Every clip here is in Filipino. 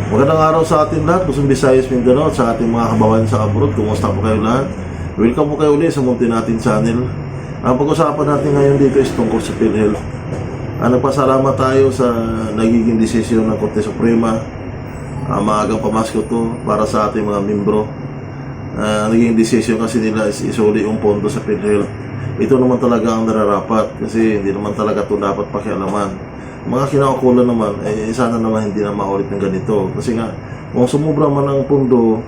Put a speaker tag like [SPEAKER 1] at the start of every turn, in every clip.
[SPEAKER 1] Magandang araw sa ating lahat, Luzon, Visayas, Mindanao at sa ating mga kababayan sa abroad. Kumusta po kayo lahat? Welcome po kayo ulit sa Munti Natin Channel. Ang pag-usapan natin ngayon dito is tungkol sa PhilHealth. Nagpasalamat tayo sa nagiging desisyon ng Korte Suprema. Maagang pamasko to para sa ating mga membro. Naging desisyon kasi nila is isuli yung pondo sa PhilHealth. Ito naman talaga ang nararapat kasi hindi naman talaga ito dapat pakialaman. Mga kinaukulan naman, sana naman hindi na maulit ng ganito. Kasi nga, kung sumubra man ang pondo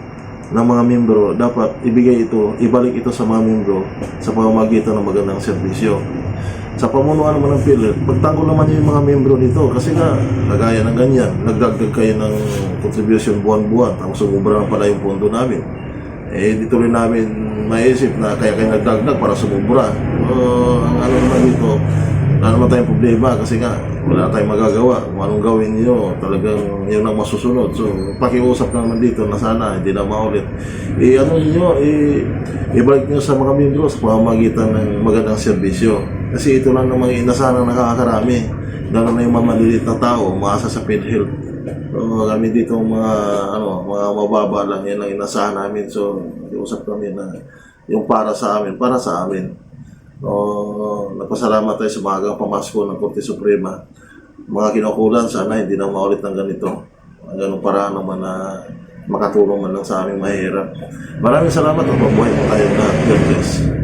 [SPEAKER 1] ng mga membro, dapat ibalik ito sa mga membro sa pamamagitan ng magandang serbisyo. Sa pamunuan naman ng PhilHealth, pagtanggol naman yung mga membro nito. Kasi nga, kagaya ng ganyan, nagdagdag kayo ng contribution buwan-buwan, tapos sumubra na pala yung pondo namin. Dito rin namin maisip na kaya kayo nagdagdag para sumubra. Ang ano naman dito, wala naman tayong problema kasi nga wala tayong magagawa. Kung anong gawin niyo, talagang yun ang masusunod. So, pakiusap naman dito na sana hindi na maulit. Ibalik niyo sa mga membro sa pamamagitan ng magandang serbisyo. Kasi ito lang namang inasahan ng nakakarami. Lalo na yung mga maliliit na tao, umaasa sa PhilHealth. So, kami dito mga mababa lang, yan ang inasahan namin. So, pakiusap kami na yung para sa amin. Nagpasalamat tayo sa maagang pamasko ng Korte Suprema. Mga kinukulan, sana hindi na maulit ng ganito. Ganong paraan naman na makatulong man lang sa aming mahirap. Maraming salamat at mabuhay po tayo na. God bless.